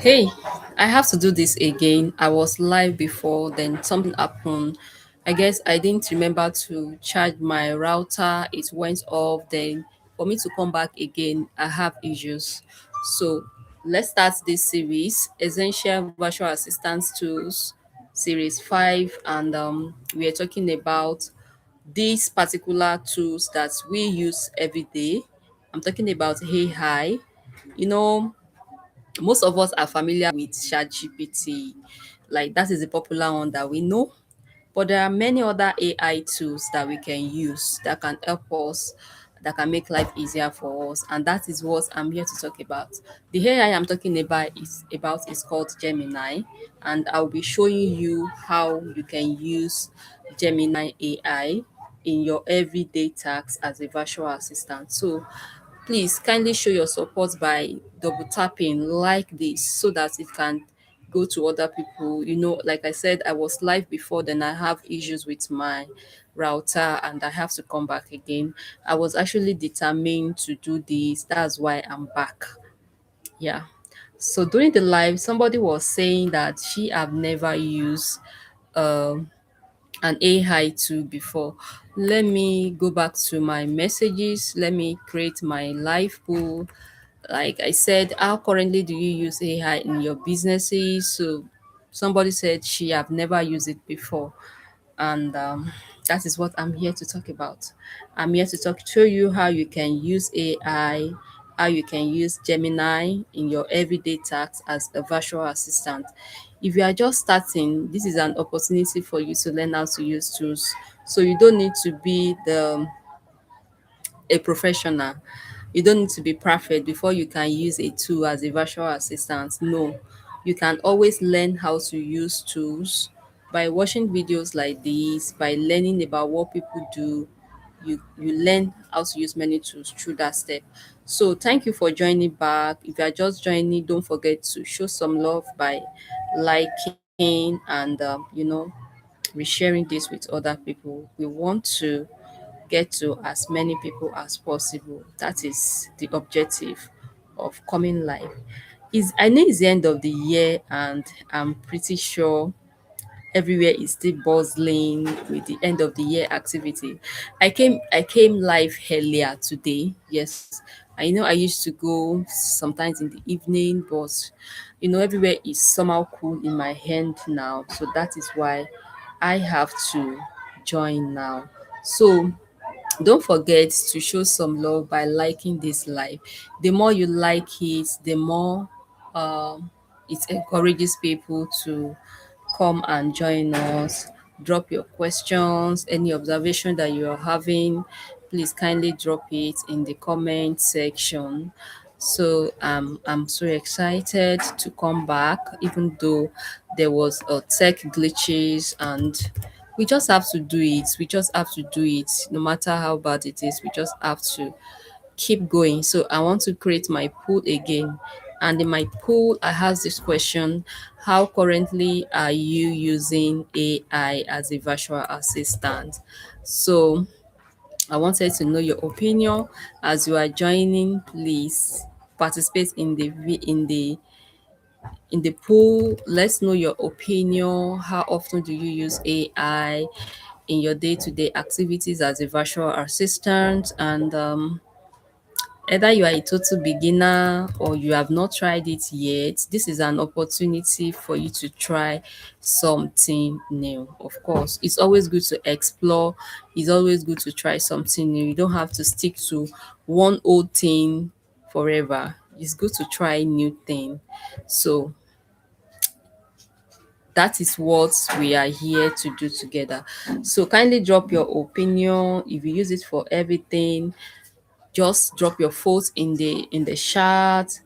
Hey, I have to do this again. I was live before, then something happened. I guess I didn't remember to charge my router. It went off. Then for me to come back again, I have issues. So let's start this series, Essential Virtual Assistance Tools, Series 5. And we are talking about these particular tools that we use every day. I'm talking about AI. You know, most of us are familiar with ChatGPT, like that is a popular one that we know. But there are many other AI tools that we can use that can help us, that can make life easier for us, and that is what I'm here to talk about. The AI I'm talking about is called Gemini, and I'll be showing you how you can use Gemini AI in your everyday tasks as a virtual assistant. So please kindly show your support by double tapping like this so that it can go to other people. Like I said, I was live before, then I have issues with my router and I have to come back again. I was actually determined to do this. That's why I'm back. Yeah. So during the live, somebody was saying that she have never used um an AI tool before. Let me go back to my messages. Let me create my live pool. Like I said, how currently do you use AI in your businesses? So somebody said she have never used it before, and that is what I'm here to talk about. I'm here to show you how you can use AI, how you can use Gemini in your everyday tasks as a virtual assistant. If you are just starting, this is an opportunity for you to learn how to use tools. So you don't need to be a professional. You don't need to be perfect before you can use a tool as a virtual assistant. No, you can always learn how to use tools by watching videos like this, by learning about what people do. You learn how to use many tools through that step. So thank you for joining back. If you are just joining, don't forget to show some love by liking and resharing this with other people. We want to get to as many people as possible. That is the objective of coming live. Is I know it's the end of the year and I'm pretty sure everywhere is still bustling with the end of the year activity. I came live earlier today. Yes. I know I used to go sometimes in the evening, but everywhere is somehow cool in my hand now. So that is why I have to join now. So don't forget to show some love by liking this live. The more you like it, the more it encourages people to come and join us. Drop your questions, any observation that you are having, please kindly drop it in the comment section. So I'm so excited to come back, even though there was a tech glitches, and we just have to do it. We just have to do it, no matter how bad it is. We just have to keep going. So I want to create my pool again. And in my pool, I have this question: how currently are you using AI as a virtual assistant? So I wanted to know your opinion. As you are joining, please participate in the pool. Let's know your opinion. How often do you use AI in your day-to-day activities as a virtual assistant? And either you are a total beginner or you have not tried it yet, this is an opportunity for you to try something new. Of course, it's always good to explore, it's always good to try something new. You don't have to stick to one old thing forever. It's good to try new thing. So that is what we are here to do together. So kindly drop your opinion. If you use it for everything, just drop your thoughts in the chat.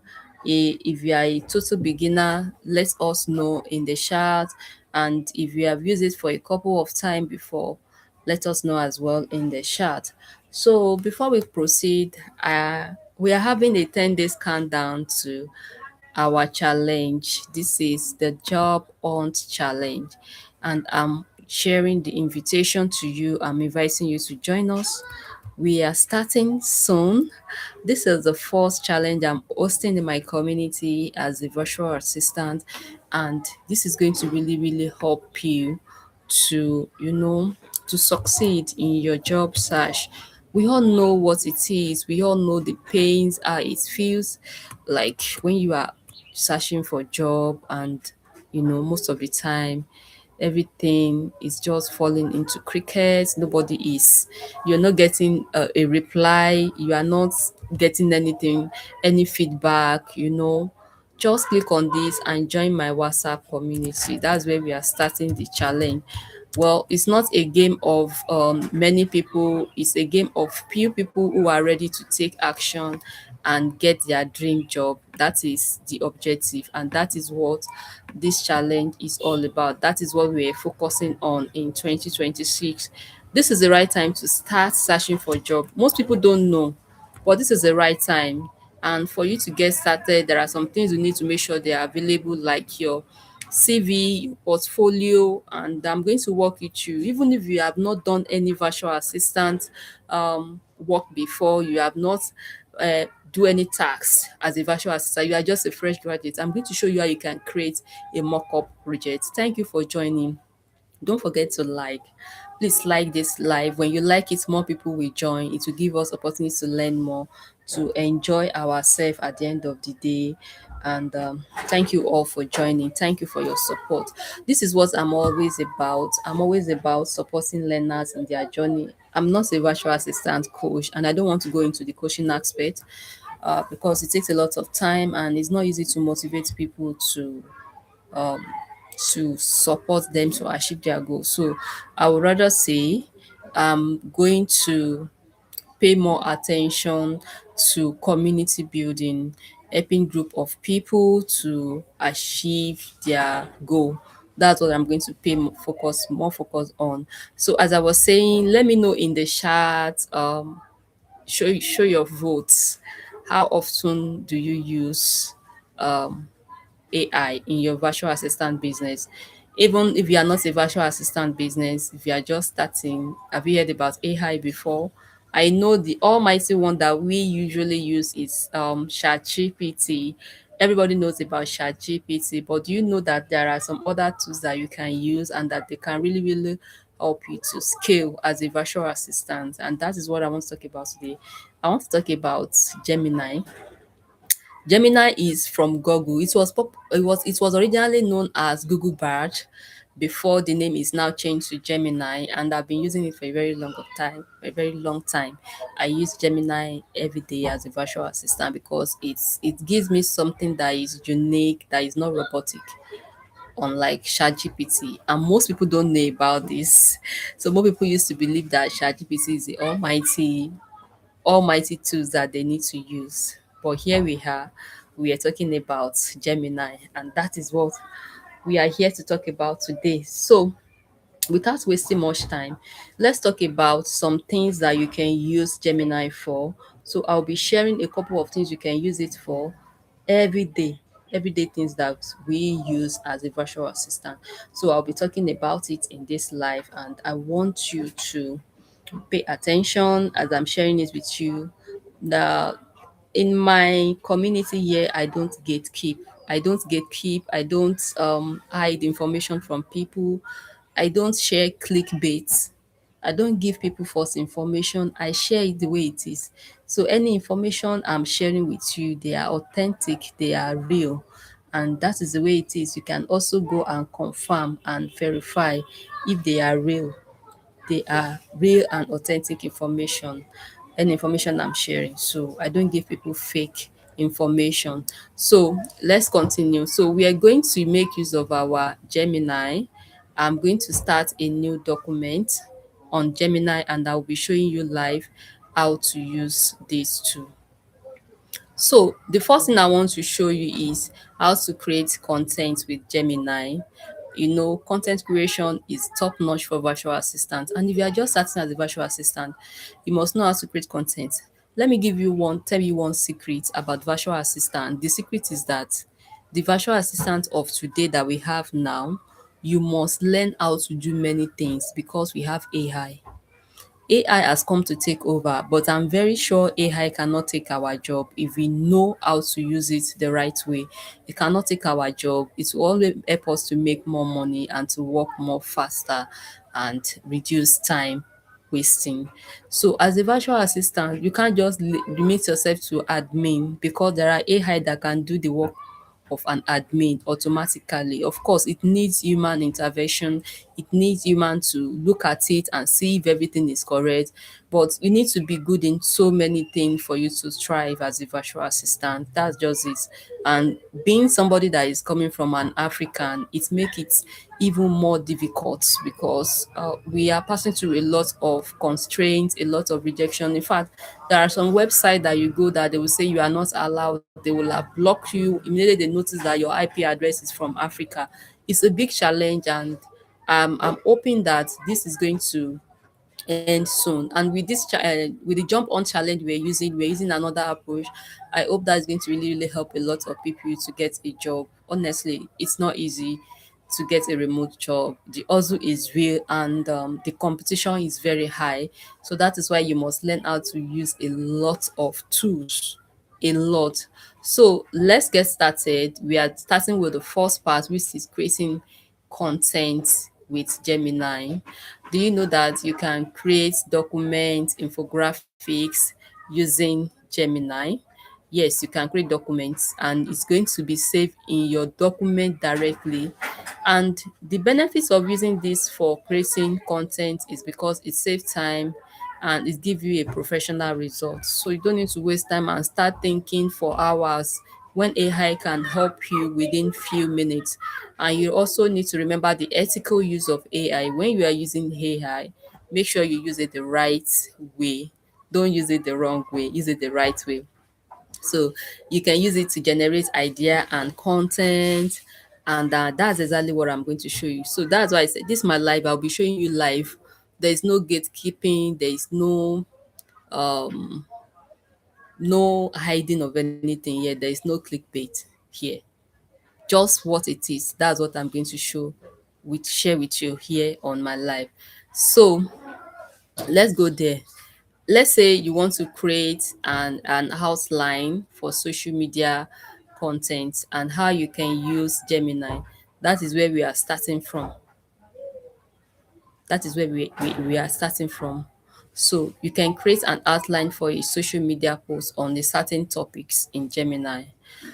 If you are a total beginner, let us know in the chat. And if you have used it for a couple of time before, let us know as well in the chat. So before we proceed, we are having a 10 days countdown to our challenge. This is the job hunt challenge, and I'm sharing the invitation to you. I'm inviting you to join us We are starting soon. This is the first challenge I'm hosting in my community as a virtual assistant, and this is going to really, really help you to, to succeed in your job search. We all know what it is, we all know the pains it feels like when you are searching for a job, and most of the time everything is just falling into cricket. Nobody is, you're not getting a reply, you are not getting anything, any feedback. Just click on this and join my WhatsApp community. That's where we are starting the challenge. Well, it's not a game of many people, it's a game of few people who are ready to take action and get their dream job. That is the objective, and that is what this challenge is all about. That is what we're focusing on in 2026. This is the right time to start searching for a job. Most people don't know, but this is the right time. And for you to get started, there are some things you need to make sure they are available, like your CV, your portfolio, and I'm going to work with you. Even if you have not done any virtual assistant work before, you have not do any tasks as a virtual assistant, you are just a fresh graduate. I'm going to show you how you can create a mock-up project. Thank you for joining. Don't forget to like. Please like this live. When you like it, more people will join. It will give us opportunity to learn more, to enjoy ourselves at the end of the day. And thank you all for joining. Thank you for your support. This is what I'm always about. I'm always about supporting learners in their journey. I'm not a virtual assistant coach, and I don't want to go into the coaching aspect because it takes a lot of time and it's not easy to motivate people to support them to achieve their goals. So I would rather say I'm going to pay more attention to community building, helping group of people to achieve their goal. That's what I'm going to pay more focus on. So as I was saying, let me know in the chat, show your votes. How often do you use AI in your virtual assistant business? Even if you are not a virtual assistant business, if you are just starting, have you heard about AI before? I know the almighty one that we usually use is ChatGPT. Everybody knows about ChatGPT, but do you know that there are some other tools that you can use and that they can really, really help you to scale as a virtual assistant? And that is what I want to talk about today. I want to talk about Gemini. Gemini is from Google. It was originally known as Google Bard before the name is now changed to Gemini, and I've been using it for a very long time. I use Gemini every day as a virtual assistant because it gives me something that is unique, that is not robotic, unlike ChatGPT. And most people don't know about this. So more people used to believe that ChatGPT is the almighty tools that they need to use. But here we are talking about Gemini, and that is what we are here to talk about today. So, without wasting much time, let's talk about some things that you can use Gemini for. So, I'll be sharing a couple of things you can use it for every day. Everyday things that we use as a virtual assistant. So I'll be talking about it in this live, and I want you to pay attention as I'm sharing it with you. The In my community here, I don't gatekeep. I don't hide information from people. I don't share clickbait. I don't give people false information. I share it the way it is. So any information I'm sharing with you, they are authentic, they are real. And that is the way it is. You can also go and confirm and verify if they are real. They are real and authentic information, any information I'm sharing. So I don't give people fake information. So let's continue. So we are going to make use of our Gemini. I'm going to start a new document on Gemini, and I'll be showing you live how to use this tool. So the first thing I want to show you is how to create content with Gemini. Content creation is top notch for virtual assistants. And if you are just starting as a virtual assistant, you must know how to create content. Let me tell you one secret about virtual assistant. The secret is that the virtual assistant of today that we have now, you must learn how to do many things because we have AI. AI has come to take over, but I'm very sure AI cannot take our job if we know how to use it the right way. It cannot take our job. It will always help us to make more money and to work more faster and reduce time wasting. So as a virtual assistant, you can't just limit yourself to admin, because there are AI that can do the work of an admin automatically. Of course, it needs human intervention. It needs human to look at it and see if everything is correct. But you need to be good in so many things for you to thrive as a virtual assistant. That's just it. And being somebody that is coming from an African, it makes it even more difficult, because we are passing through a lot of constraints, a lot of rejection. In fact, there are some websites that you go that they will say you are not allowed. They will have blocked you immediately they notice that your IP address is from Africa. It's a big challenge, and I'm hoping that this is going to end soon. And with this with the jump on challenge we're using another approach. I hope that's going to really help a lot of people to get a job. Honestly, it's not easy to get a remote job. The hustle is real, and the competition is very high. So that is why you must learn how to use a lot of tools, a lot. So let's get started. We are starting with the first part, which is creating content with Gemini. Do you know that you can create documents, infographics using Gemini? Yes, you can create documents, and it's going to be saved in your document directly. And the benefits of using this for creating content is because it saves time and it gives you a professional result. So you don't need to waste time and start thinking for hours when AI can help you within few minutes. And you also need to remember the ethical use of AI. When you are using AI, make sure you use it the right way. Don't use it the wrong way. Use it the right way. So you can use it to generate idea and content, and that's exactly what I'm going to show you. So that's why I said this is my live. I'll be showing you live. There is no gatekeeping. There is no hiding of anything here. There is no clickbait here. Just what it is. That's what I'm going to share with you here on my live. So let's go there. Let's say you want to create an outline for social media content and how you can use Gemini. That is where we are starting from. That is where we are starting from. So you can create an outline for a social media post on the certain topics in Gemini.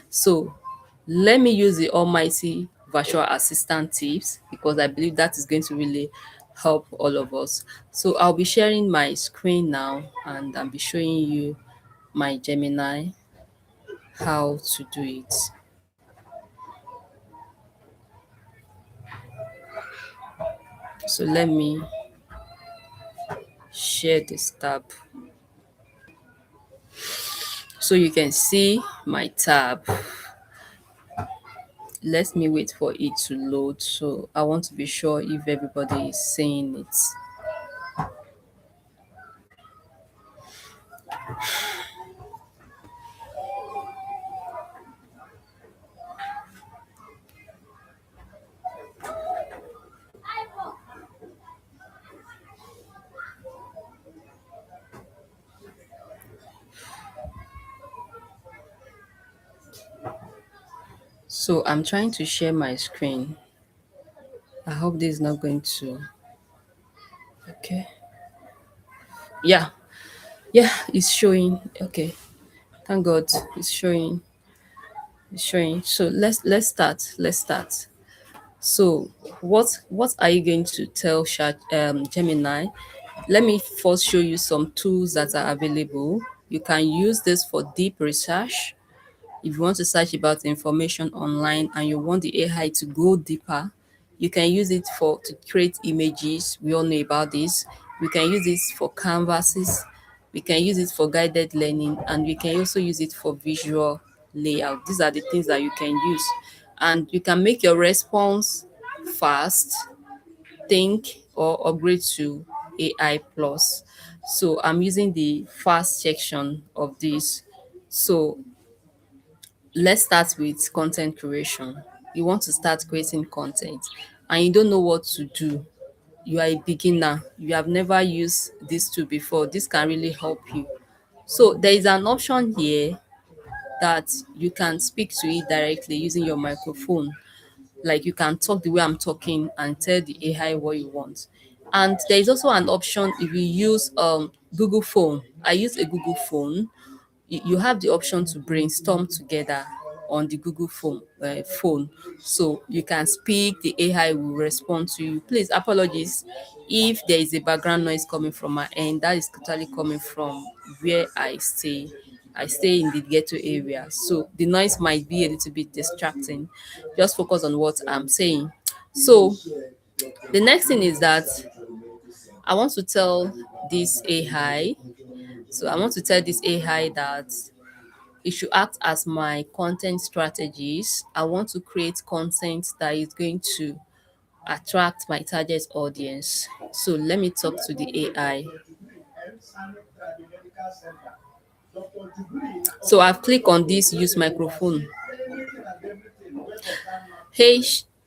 So let me use the almighty virtual assistant tips, because I believe that is going to really help all of us. So I'll be sharing my screen now, and I'll be showing you my Gemini, how to do it. So let me share this tab so you can see my tab. Let me wait for it to load. So I want to be sure if everybody is seeing it. So I'm trying to share my screen. I hope this is not going to. Okay. Yeah. Yeah, it's showing. Okay. Thank God it's showing. It's showing. So let's start. Let's start. So what are you going to tell Gemini? Let me first show you some tools that are available. You can use this for deep research. If you want to search about information online and you want the AI to go deeper, you can use it for to create images. We all know about this. We can use this for canvases. We can use it for guided learning, and we can also use it for visual layout. These are the things that you can use, and you can make your response fast, think, or upgrade to AI plus. So I'm using the fast section of this. So let's start with content creation. You want to start creating content and you don't know what to do. you are a beginner, you have never used this tool before, this can really help you. So there is an option here that you can speak to it directly using your microphone. Like you can talk the way I'm talking and tell the AI what you want. And there is also an option if you use Google phone. I use a Google phone. You have the option to brainstorm together on the Google phone. So you can speak, the AI will respond to you. Please, apologies if there is a background noise coming from my end. That is totally coming from where I stay. I stay in the ghetto area, so the noise might be a little bit distracting. Just focus on what I'm saying. So the next thing is that I want to tell this AI. So I want to tell this AI that it should act as my content strategist. I want to create content that is going to attract my target audience. So let me talk to the AI. So I've clicked on this use microphone. Hey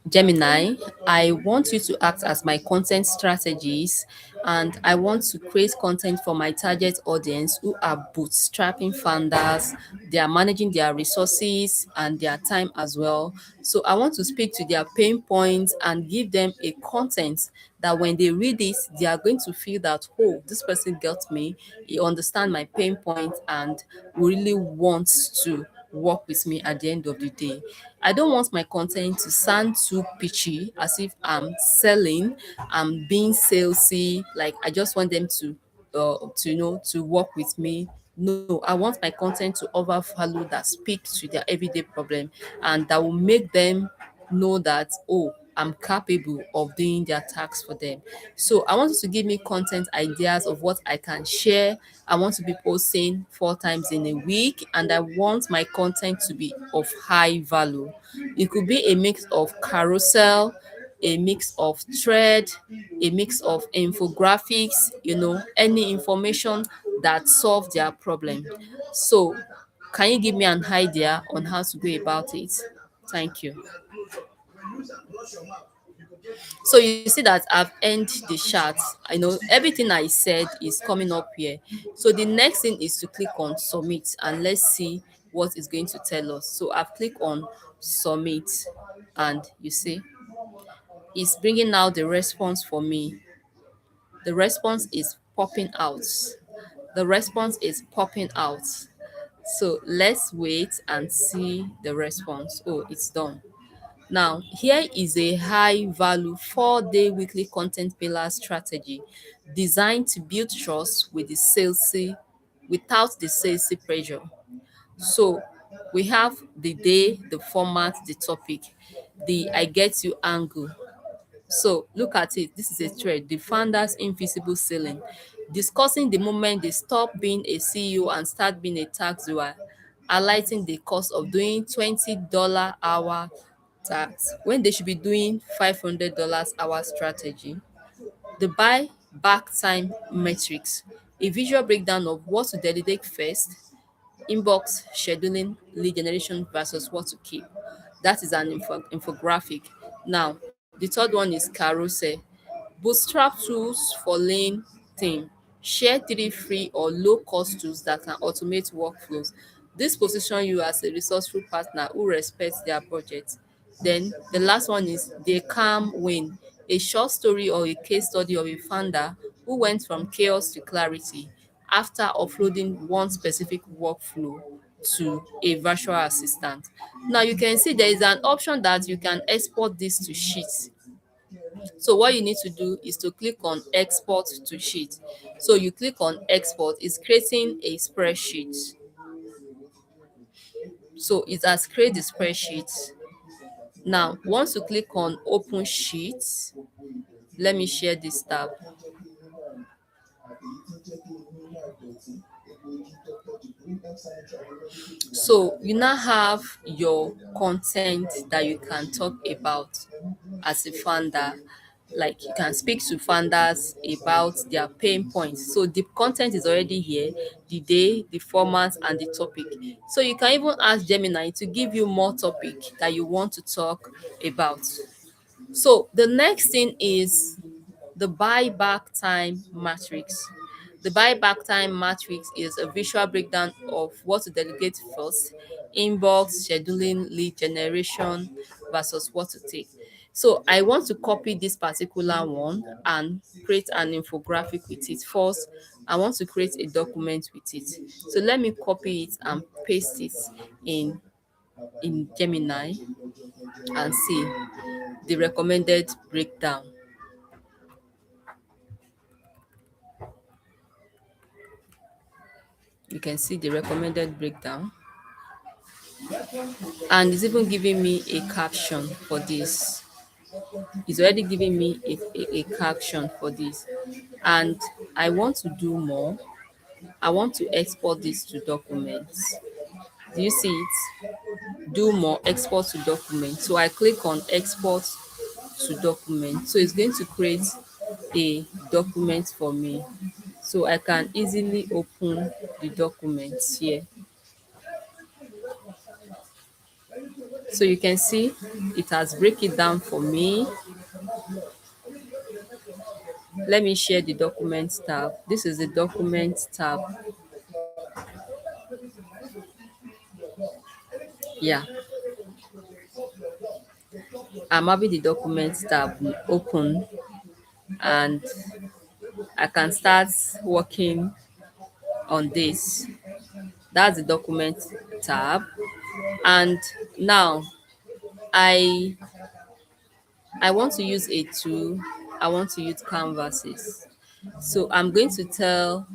Gemini, I want you to act as my content strategist, and I want to create content for my target audience who are bootstrapping founders. They are managing their resources and their time as well. So I want to speak to their pain points and give them a content that when they read this, they are going to feel that, oh, this person got me, he understands my pain point and really wants to work with me at the end of the day. I don't want my content to sound too pitchy, as if I'm selling, I'm being salesy. Like I just want them to work with me. No, I want my content to offer value that speaks to their everyday problem and that will make them know that, oh, I'm capable of doing their tasks for them. So I want you to give me content ideas of what I can share. I want to be posting 4 times in a week, and I want my content to be of high value. It could be a mix of carousel, a mix of thread, a mix of infographics, any information that solve their problem. So can you give me an idea on how to go about it? Thank you. So you see that I've ended the chat. I know everything I said is coming up here. So the next thing is to click on submit and let's see what it's going to tell us. So I've clicked on submit and you see it's bringing out the response for me. The response is popping out. The response is popping out. So let's wait and see the response. Oh, it's done. Now, here is a high value 4-day weekly content pillar strategy designed to build trust with the salesy without the salesy pressure. So we have the day, the format, the topic, the I get you angle. So look at it. This is a thread. The founder's invisible ceiling. Discussing the moment they stop being a CEO and start being a tax doer, highlighting the cost of doing $20 hour tax when they should be doing $500 hour strategy. The buy back time metrics. A visual breakdown of what to delegate first, inbox scheduling, lead generation versus what to keep. That is an infographic. Now, the third one is carousel. Bootstrap tools for lean team. Share 3 free or low cost tools that can automate workflows. This position you as a resourceful partner who respects their budget. Then the last one is the calm win. A short story or a case study of a founder who went from chaos to clarity after offloading one specific workflow to a virtual assistant. Now you can see there is an option that you can export this to sheets. So what you need to do is to click on export to sheet. So you click on export, it's creating a spreadsheet. So it has created the spreadsheet. Now, once you click on open sheet, let me share this tab. So you now have your content that you can talk about as a founder. Like you can speak to founders about their pain points. So the content is already here, the day, the format, and the topic. So you can even ask Gemini to give you more topic that you want to talk about. So the next thing is the buyback time matrix. The buyback time matrix is a visual breakdown of what to delegate first: inbox, scheduling, lead generation versus what to take. So I want to copy this particular one and create an infographic with it. First, I want to create a document with it. So let me copy it and paste it in Gemini and see the recommended breakdown. You can see the recommended breakdown, and it's even giving me a caption for this. It's already giving me a caption for this, and I want to do more. I want to export this to documents. Do you see it? Do more, export to document. So I click on export to document. So it's going to create a document for me. So I can easily open the documents here. So you can see it has break it down for me. Let me share the documents tab. This is the document tab. Yeah, I'm having the documents tab open, and I can start working on this. That's the document tab. And now I I want to use a tool. I want to use canvases. So I'm going to tell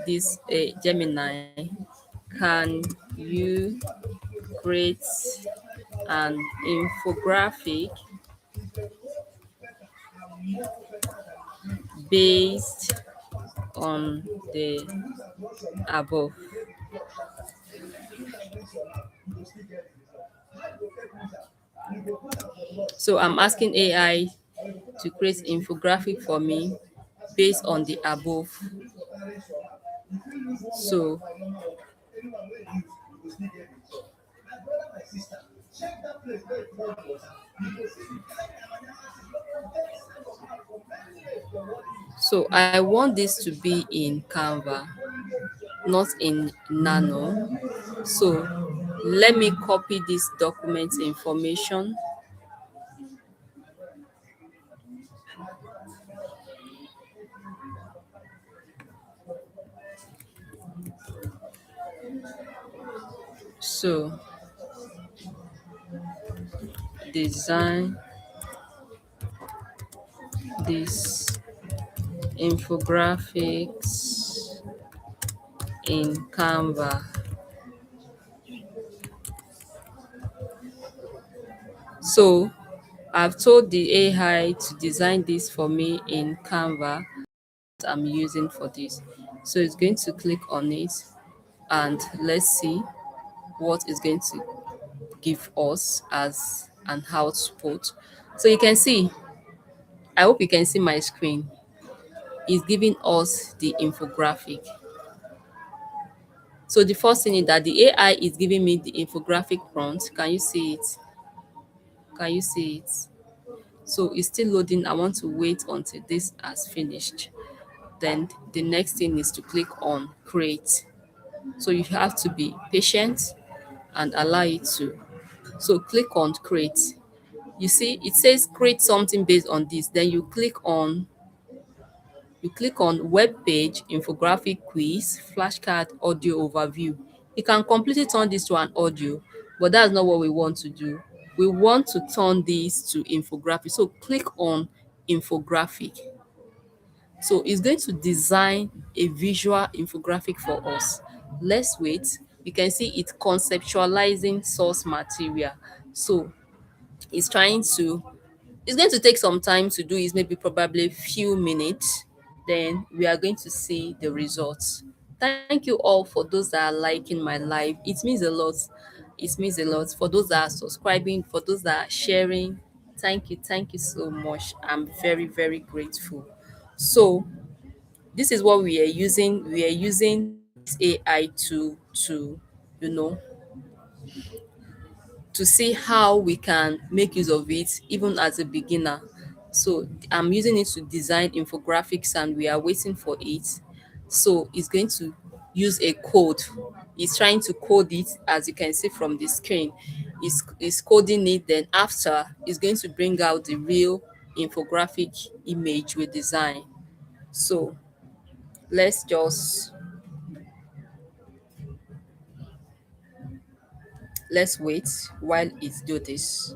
this Gemini, can you create an infographic based on the above? So I'm asking AI to create infographic for me based on the above. So I want this to be in Canva, not in Nano. So let me copy this document information. So design this infographics in Canva. So I've told the AI to design this for me in Canva that I'm using for this. So it's going to click on it, and let's see what it's going to give us as an output. So you can see, I hope you can see my screen. It's giving us the infographic. So the first thing is that the AI is giving me the infographic prompt. Can you see it? Can you see it? So it's still loading. I want to wait until this has finished. Then the next thing is to click on create. So you have to be patient and allow it to. So click on create. You see it says create something based on this. Then you click on web page, infographic, quiz, flashcard, audio overview. You can completely turn this to an audio, but that's not what we want to do. We want to turn this to infographic. So click on infographic. So it's going to design a visual infographic for us. Let's wait. You can see it conceptualizing source material. So it's trying to, it's going to take some time to do. Is maybe probably a few minutes, then we are going to see the results. Thank you all for those that are liking my live. It means a lot. It means a lot. For those that are subscribing, for those that are sharing, thank you so much. I'm very, very grateful. So this is what we are using. We are using this AI to, you know, to see how we can make use of it even as a beginner. So I'm using it to design infographics and we are waiting for it. So it's going to use a code. It's trying to code it, as you can see from the screen. It's coding it, then after it's going to bring out the real infographic image we design. So let's wait while it do this.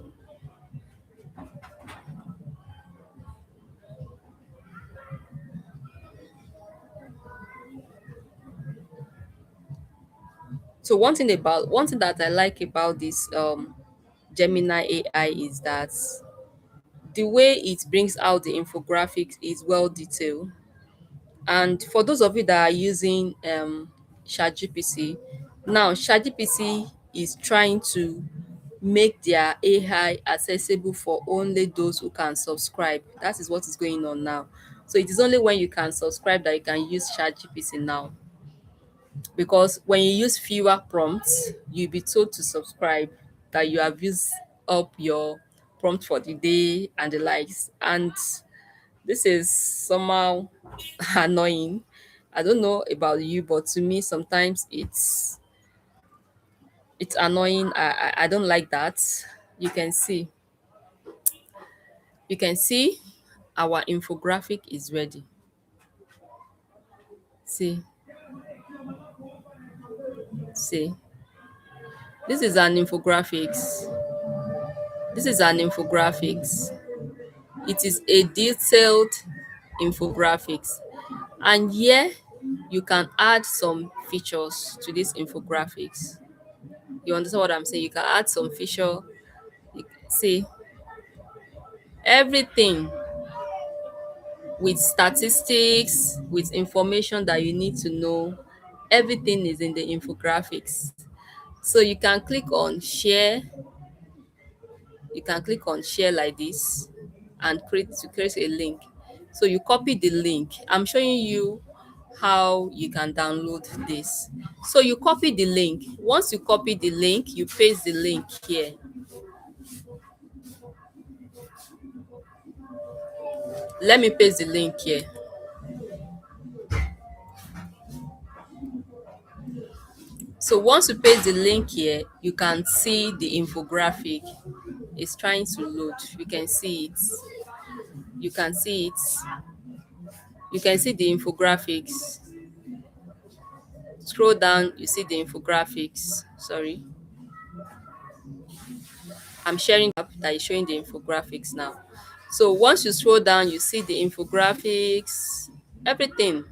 So one thing that I like about this Gemini AI is that the way it brings out the infographics is well detailed. And for those of you that are using ChatGPT, now ChatGPT is trying to make their AI accessible for only those who can subscribe. That is what is going on now. So it is only when you can subscribe that you can use ChatGPT now. Because when you use fewer prompts, you'll be told to subscribe that you have used up your prompt for the day and the likes. And this is somehow annoying. I don't know about you, but to me sometimes it's annoying. I don't like that. You can see you can see our infographic is ready. See, see. This is an infographics. This is an infographics. It is a detailed infographics. And here you can add some features to this infographics. You understand what I'm saying? You can add some feature. See, everything with statistics, with information that you need to know, everything is in the infographics. So you can click on share like this and create a link. So you copy the link. I'm showing you how you can download this. So you copy the link. Once you copy the link, you paste the link here. Let me paste the link here. So once you paste the link here, you can see the infographic. It's trying to load. You can see it. You can see it. You can see the infographics. Scroll down, you see the infographics. Sorry. I'm sharing the app that is showing the infographics now. So once you scroll down, you see the infographics. Everything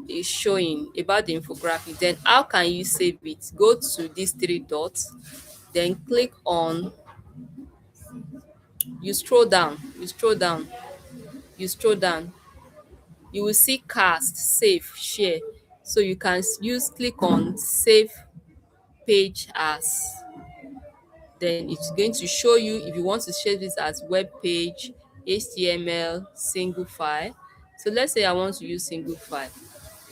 is showing about the infographic. Then how can you save it? Go to these three dots, then click on, you scroll down, you scroll down, you will see cast, save, share. So you can click on save page as. Then it's going to show you if you want to share this as web page, HTML, single file. So let's say I want to use single file.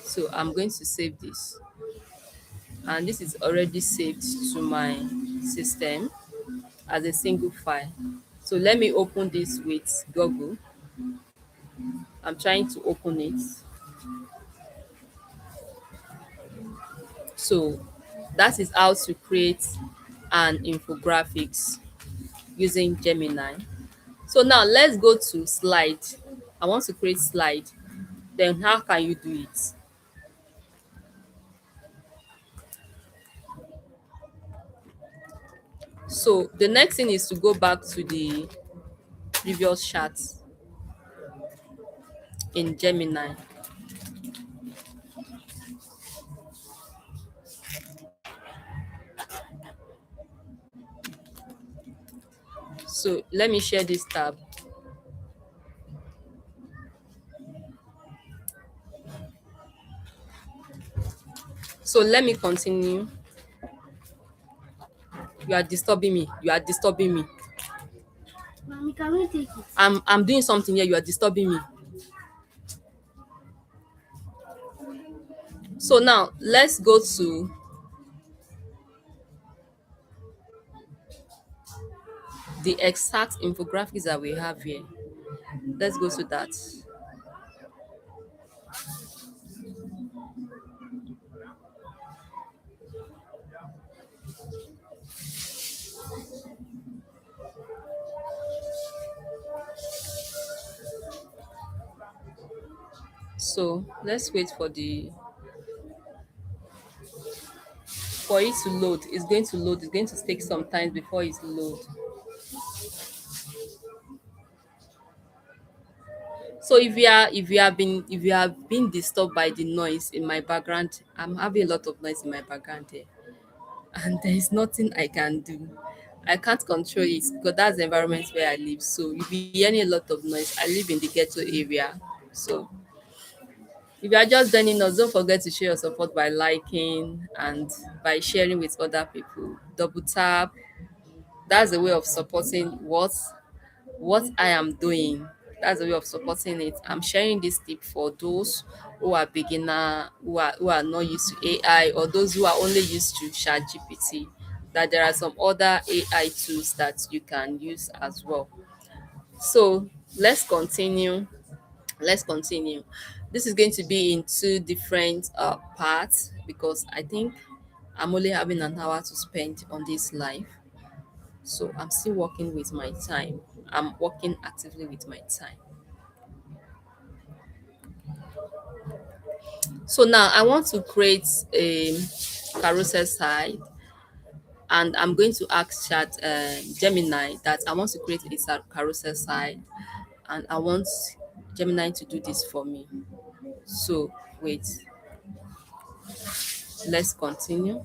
So I'm going to save this. And this is already saved to my system as a single file. So let me open this with Google. I'm trying to open it. So that is how to create an infographics using Gemini. So now let's go to slide. I want to create slide. Then how can you do it? So the next thing is to go back to the previous chart in Gemini. So let me share this tab. So let me continue. You are disturbing me. You are disturbing me. Mommy, can we take it? I'm doing something here. You are disturbing me. So now let's go to the exact infographics that we have here. Let's go to that. So let's wait for it to load. It's going to load. It's going to take some time before it load. So if you have been disturbed by the noise in my background, I'm having a lot of noise in my background here, and there is nothing I can do. I can't control it because that's the environment where I live. So you'll be hearing a lot of noise. I live in the ghetto area. So if you are just joining us, don't forget to show your support by liking and by sharing with other people. Double tap. That's a way of supporting what I am doing. That's a way of supporting it. I'm sharing this tip for those who are beginner, who are not used to AI, or those who are only used to ChatGPT. That there are some other AI tools that you can use as well. So let's continue. Let's continue. This is going to be in two different parts because I think I'm only having an hour to spend on this live. So I'm still working with my time. I'm working actively with my time. So now I want to create a carousel site, and I'm going to ask chat Gemini that I want to create a carousel site, and I want Gemini to do this for me. So wait, let's continue.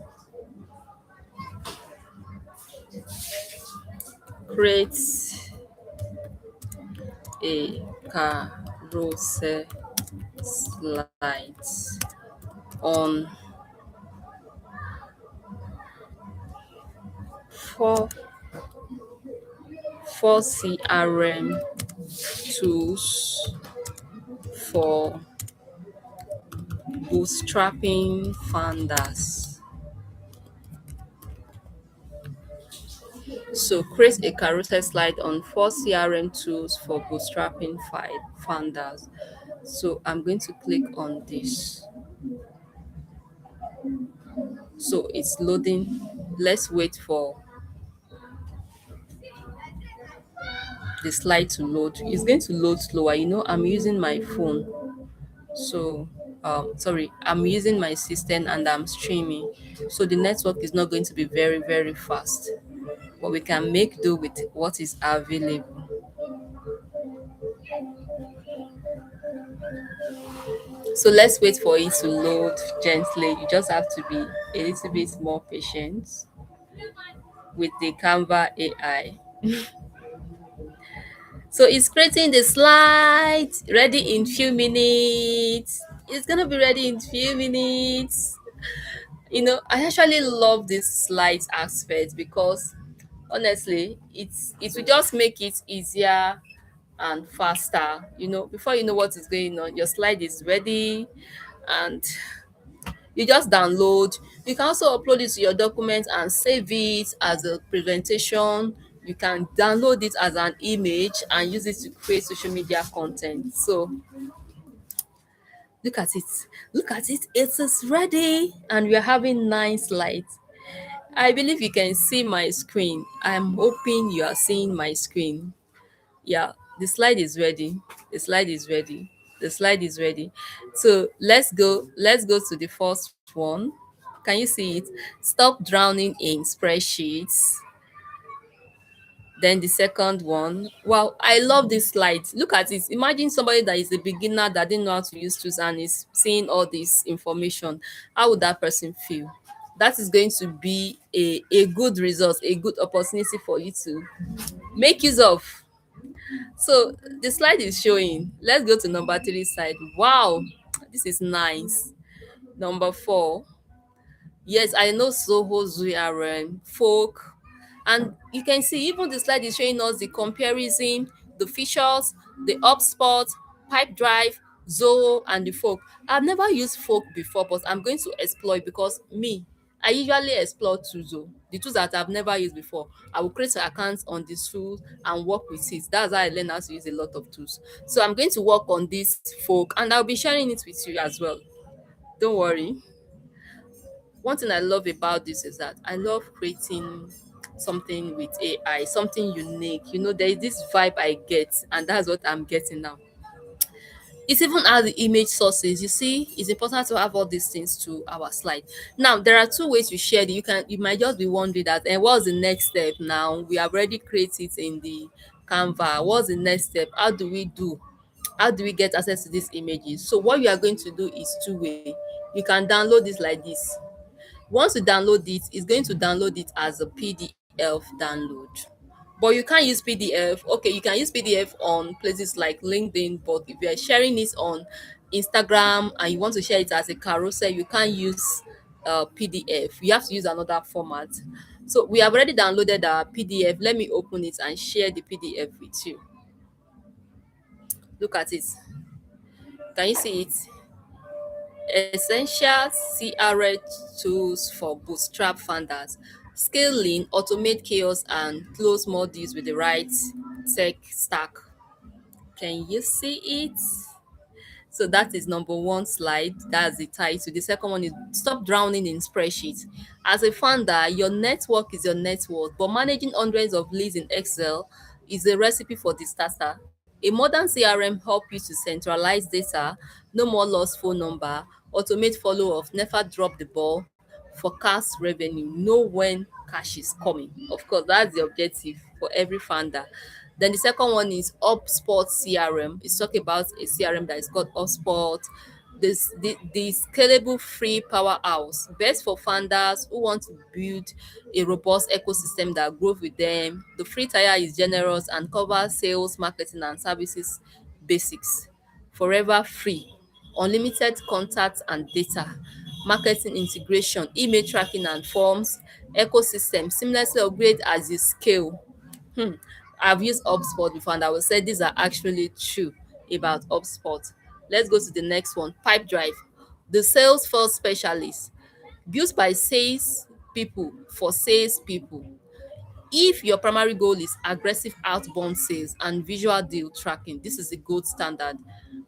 Create a carousel slides on four four CRM tools for bootstrapping founders. So create a carousel slide on four CRM tools for bootstrapping founders. So I'm going to click on this. So it's loading. Let's wait for the slide to load. It's going to load slower. I'm using my phone. So sorry, I'm using my system and I'm streaming. So the network is not going to be very, very fast. But we can make do with what is available. So let's wait for it to load gently. You just have to be a little bit more patient with the Canva AI. So it's creating the slide ready in few minutes. It's gonna be ready in few minutes. I actually love this slides aspect because honestly, it will just make it easier and faster. Before you know what is going on, your slide is ready, and you just download. You can also upload it to your document and save it as a presentation. You can download it as an image and use it to create social media content. So look at it. Look at it. It is ready, and we are having nice light. I believe you can see my screen. I'm hoping you are seeing my screen. Yeah, the slide is ready. The slide is ready. The slide is ready. So let's go to the first one. Can you see it? Stop drowning in spreadsheets. Then the second one. Wow, I love this slide. Look at it. Imagine somebody that is a beginner that didn't know how to use tools and is seeing all this information. How would that person feel? That is going to be a good result, a good opportunity for you to make use of. So the slide is showing. Let's go to number three side. Wow, this is nice. Number four. Yes, I know Soho, ZRM, folk. And you can see even the slide is showing us the comparison, the features, the HubSpot, Pipe Drive, Zoho, and the folk. I've never used folk before, but I'm going to explore it because me, I usually explore tools o, the tools that I've never used before. I will create accounts on these tools and work with it. That's how I learn how to use a lot of tools. So I'm going to work on this folk and I'll be sharing it with you as well. Don't worry. One thing I love about this is that I love creating something with AI, something unique. You know, there is this vibe I get, and that's what I'm getting now. It's even how the image sources. You see, it's important to have all these things to our slide. Now, there are two ways to share it. You might just be wondering that, and what's the next step now? We have already created it in the Canva. What's the next step? How do we do? How do we get access to these images? So what you are going to do is two-way. You can download this like this. Once you download it, it's going to download it as a PDF download. But you can't use PDF. Okay, you can use PDF on places like LinkedIn, but if you're sharing it on Instagram and you want to share it as a carousel, you can't use PDF. You have to use another format. So we have already downloaded our PDF. Let me open it and share the PDF with you. Look at it. Can you see it? Essential CRH tools for bootstrap founders. Scale lean, automate chaos, and close more deals with the right tech stack. Can you see it? So that is number one slide. That's the title. The second one is stop drowning in spreadsheets. As a founder, your network is your net worth, but managing hundreds of leads in Excel is a recipe for disaster. A modern CRM help you to centralize data, no more lost phone number, automate follow-up, never drop the ball, forecast revenue, know when cash is coming. Of course, that's the objective for every founder. Then the second one is HubSpot CRM. It's talking about a CRM that is called HubSpot. The scalable free powerhouse, best for founders who want to build a robust ecosystem that grows with them. The free tier is generous and covers sales, marketing, and services basics. Forever free, unlimited contacts and data, marketing integration, email tracking and forms, ecosystem, seamlessly upgrade as you scale. Hmm. I've used HubSpot before and I will say these are actually true about HubSpot. Let's go to the next one. Pipe Drive, the sales force specialist, built by sales people for sales people. If your primary goal is aggressive outbound sales and visual deal tracking, this is the gold standard.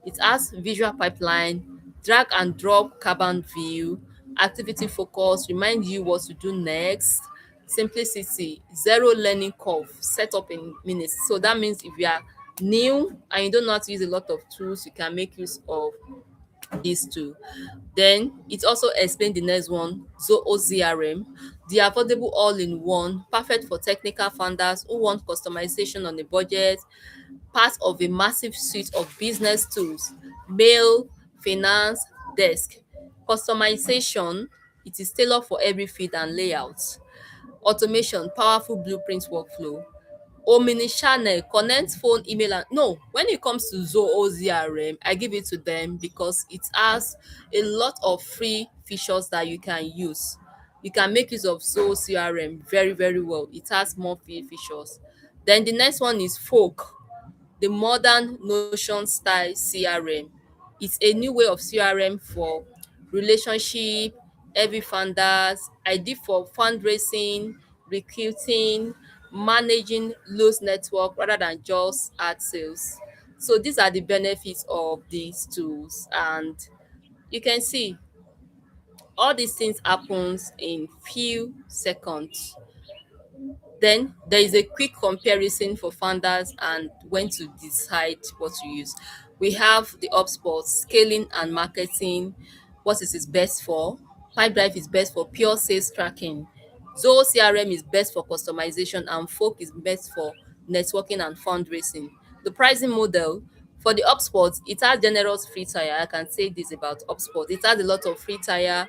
It has visual pipeline, drag and drop Kanban view, activity focus, remind you what to do next, simplicity, zero learning curve, set up in minutes. So that means if you are new and you don't know how to use a lot of tools, you can make use of these two. Then it also explained the next one, Zoho CRM, the affordable all-in-one, perfect for technical founders who want customization on a budget, part of a massive suite of business tools, mail, finance, desk. Customization, it is tailored for every feed and layout. Automation, powerful blueprint workflow. Omnichannel, connect phone, email and no, when it comes to Zoho CRM, I give it to them because it has a lot of free features that you can use. You can make use of Zoho CRM very, very well. It has more free features. Then the next one is Folk, the modern Notion style CRM. It's a new way of CRM for relationship, heavy funders, ideal for fundraising, recruiting, managing loose network rather than just ad sales. So these are the benefits of these tools, and you can see all these things happens in few seconds. Then there is a quick comparison for founders and when to decide what to use. We have the HubSpot, scaling and marketing, what is it best for. Pipedrive is best for pure sales tracking. Zoho CRM is best for customization and Folk is best for networking and fundraising. The pricing model for the HubSpot, it has generous free tier. I can say this about HubSpot. It has a lot of free tier.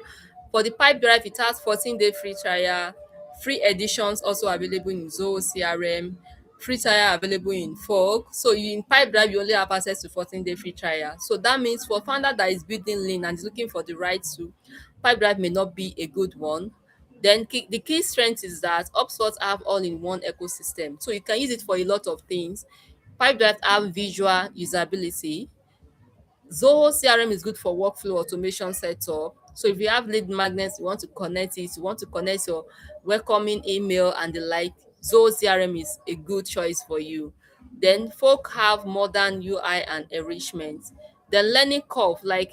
For the Pipedrive, it has 14-day free trial. Free editions also available in Zoho CRM. Free trial available in Folk. So you in Pipedrive, you only have access to 14-day free trial. So that means for a founder that is building lean and is looking for the right tool, Pipedrive may not be a good one. Then the key strength is that HubSpot have all-in-one ecosystem. So you can use it for a lot of things. Pipedrive have visual usability. Zoho CRM is good for workflow automation setup. So if you have lead magnets, you want to connect it, you want to connect your welcoming email and the like, Zoho CRM is a good choice for you. Then folk have modern UI and enrichment. Then learning curve, like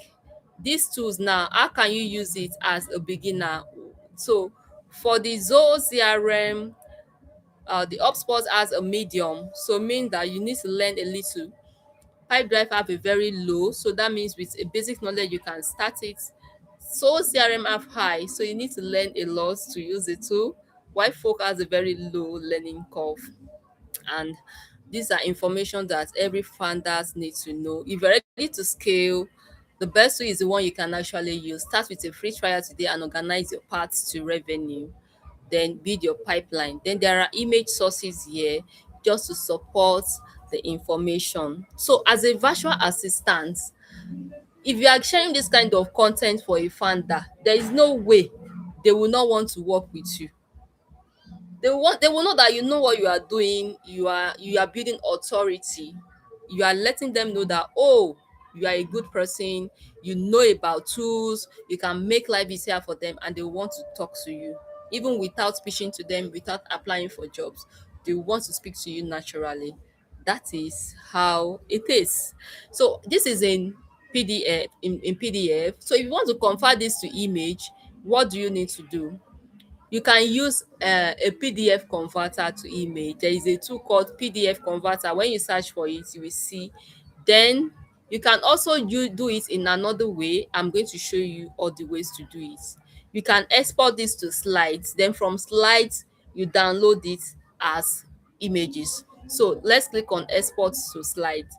these tools now, how can you use it as a beginner? So for the Zoho CRM, the HubSpot has a medium, so mean that you need to learn a little. Pipedrive have a very low, so that means with a basic knowledge you can start it. So CRM have high, so you need to learn a lot to use the tool. While folk has a very low learning curve, and these are information that every founders need to know. If you're ready to scale, the best way is the one you can actually use. Start with a free trial today and organize your paths to revenue. Then build your pipeline. Then there are image sources here just to support the information. So as a virtual assistant, if you are sharing this kind of content for a founder, there is no way they will not want to work with you. They will know that you know what you are doing, you are building authority, you are letting them know that, oh, you are a good person, you know about tools, you can make life easier for them, and they want to talk to you even without pitching to them, without applying for jobs. They want to speak to you naturally. That is how it is. So this is in PDF, in PDF. So if you want to convert this to image, what do you need to do? You can use a PDF converter to image. There is a tool called PDF converter. When you search for it, you will see. Then you can also do it in another way. I'm going to show you all the ways to do it. You can export this to slides. Then from slides, you download it as images. So let's click on export to slides.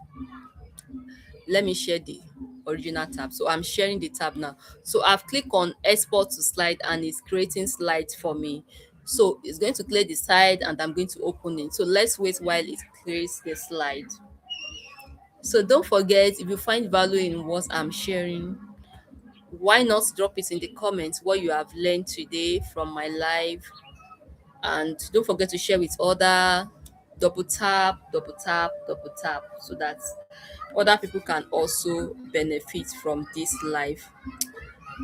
Let me share the original tab. So I'm sharing the tab now. So I've clicked on export to slide and it's creating slides for me. So it's going to clear the slide and I'm going to open it. So let's wait while it clears the slide. So don't forget, if you find value in what I'm sharing, why not drop it in the comments what you have learned today from my live, and don't forget to share with other. Double tap, double tap, double tap, so that other people can also benefit from this live.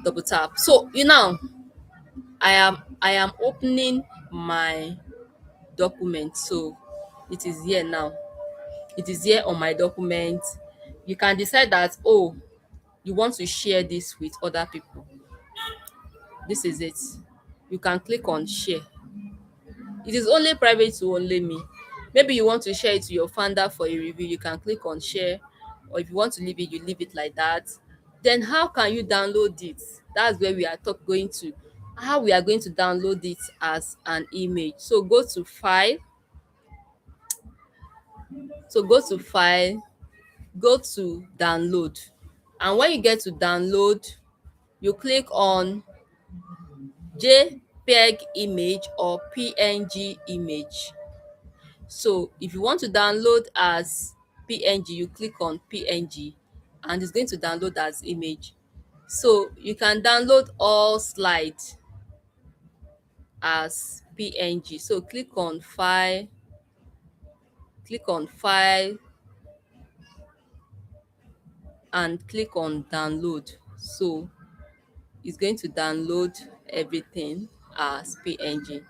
Double tap. So you know, I am opening my document. So it is here now. It is here on my document. You can decide that, oh, you want to share this with other people. This is it. You can click on share. It is only private to only me. Maybe you want to share it to your founder for a review, you can click on share, or if you want to leave it, you leave it like that. Then how can you download it? That's where we are going to, how we are going to download it as an image. So go to file, go to download. And when you get to download, you click on JPEG image or PNG image. So if you want to download as PNG, you click on PNG and it's going to download as image. So you can download all slides as PNG. So click on file and click on download. So it's going to download everything as PNG.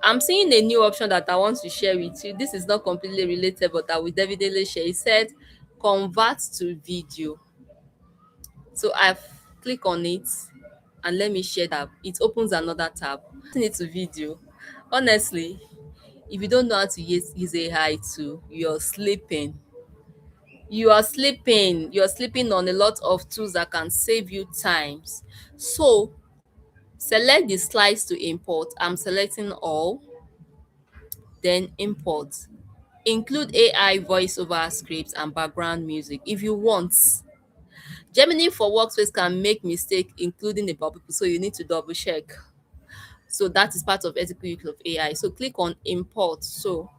I'm seeing a new option that I want to share with you. This is not completely related, but I will definitely share. It said convert to video. So I've clicked on it and let me share that. It opens another tab. Turn it to video. Honestly, if you don't know how to use AI too, you're sleeping. You're sleeping on a lot of tools that can save you times. So select the slides to import. I'm selecting all, then import. Include AI voiceover scripts and background music if you want. Gemini for workspace can make mistake including about people, so you need to double check. So that is part of ethical use of AI. So click on import. So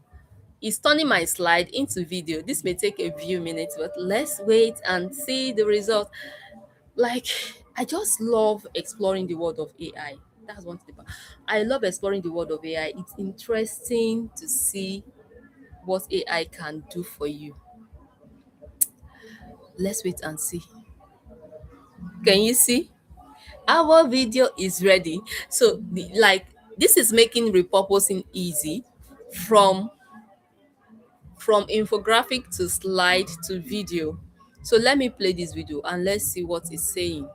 it's turning my slide into video. This may take a few minutes, but let's wait and see the result. Like, I just love exploring the world of AI. That's one thing. I love exploring the world of AI. It's interesting to see what AI can do for you. Let's wait and see. Can you see? Our video is ready. So this is making repurposing easy from infographic to slide to video. So let me play this video and let's see what it's saying.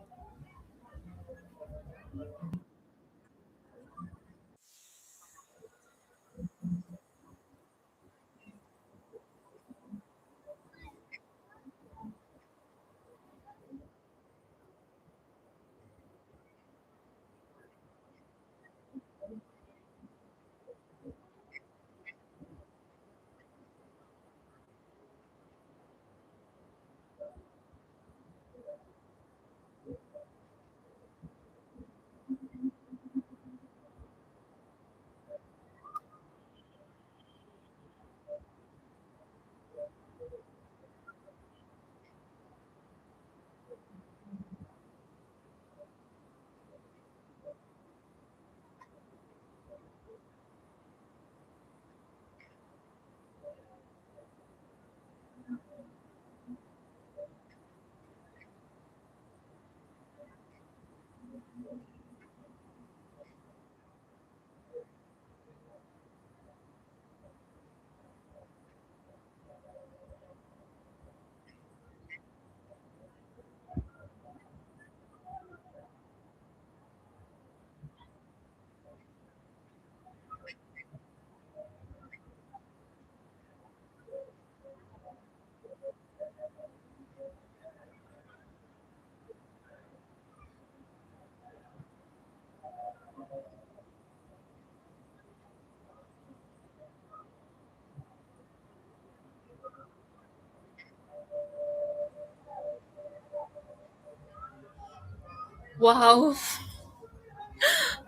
Wow.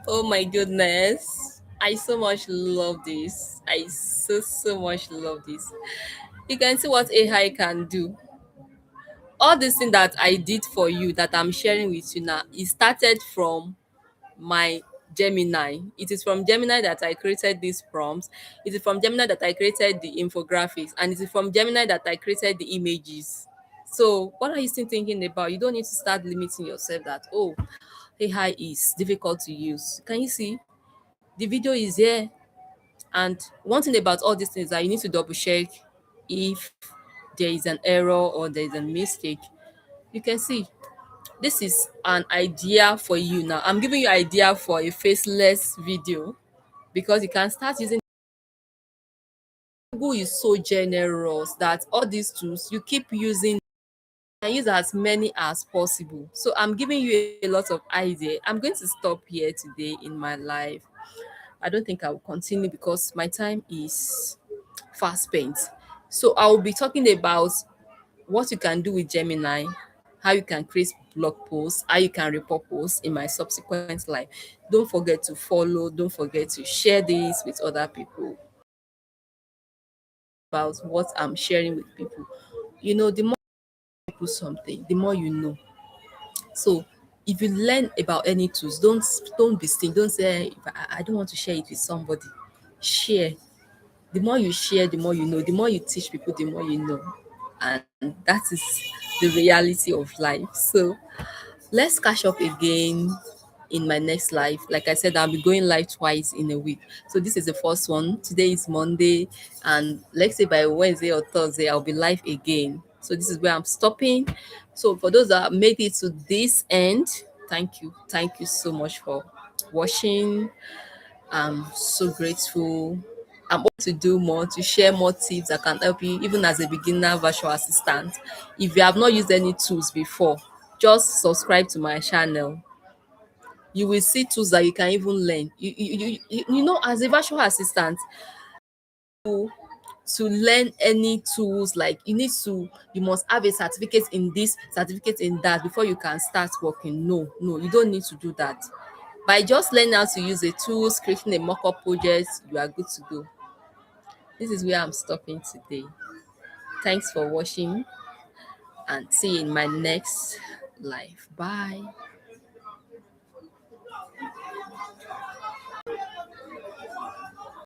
Oh my goodness. I so much love this. I so much love this. You can see what AI can do. All this thing that I did for you that I'm sharing with you now, it started from my Gemini. It is from Gemini that I created these prompts. It is from Gemini that I created the infographics, and it is from Gemini that I created the images. So, what are you still thinking about? You don't need to start limiting yourself that, oh, AI is difficult to use. Can you see? The video is here. And one thing about all these things is that you need to double check if there is an error or there is a mistake. You can see this is an idea for you now. I'm giving you idea for a faceless video because you can start using. Google is so generous that all these tools you keep using and use as many as possible. So I'm giving you a lot of idea. I'm going to stop here today in my life. I don't think I will continue because my time is fast spent. So I will be talking about what you can do with Gemini, how you can create blog posts, how you can repurpose in my subsequent life. Don't forget to follow, don't forget to share this with other people about what I'm sharing with people. You know, the more people something, the more you know. So if you learn about any tools, don't be stingy. Don't say I don't want to share it with somebody. Share. The more you share, the more you know. The more you teach people, the more you know. And that is the reality of life. So let's catch up again in my next live. Like I said, I'll be going live twice in a week. So this is the first one. Today is Monday, and let's say by Wednesday or Thursday, I'll be live again. So this is where I'm stopping. So for those that made it to this end, thank you. Thank you so much for watching. I'm so grateful. I'm open to do more, to share more tips that can help you, even as a beginner virtual assistant. If you have not used any tools before, just subscribe to my channel. You will see tools that you can even learn. You know, as a virtual assistant, to learn any tools, like you must have a certificate in this, certificate in that before you can start working. No, you don't need to do that. By just learning how to use the tools, creating a mock-up project, you are good to go. This is where I'm stopping today. Thanks for watching and see you in my next live. Bye.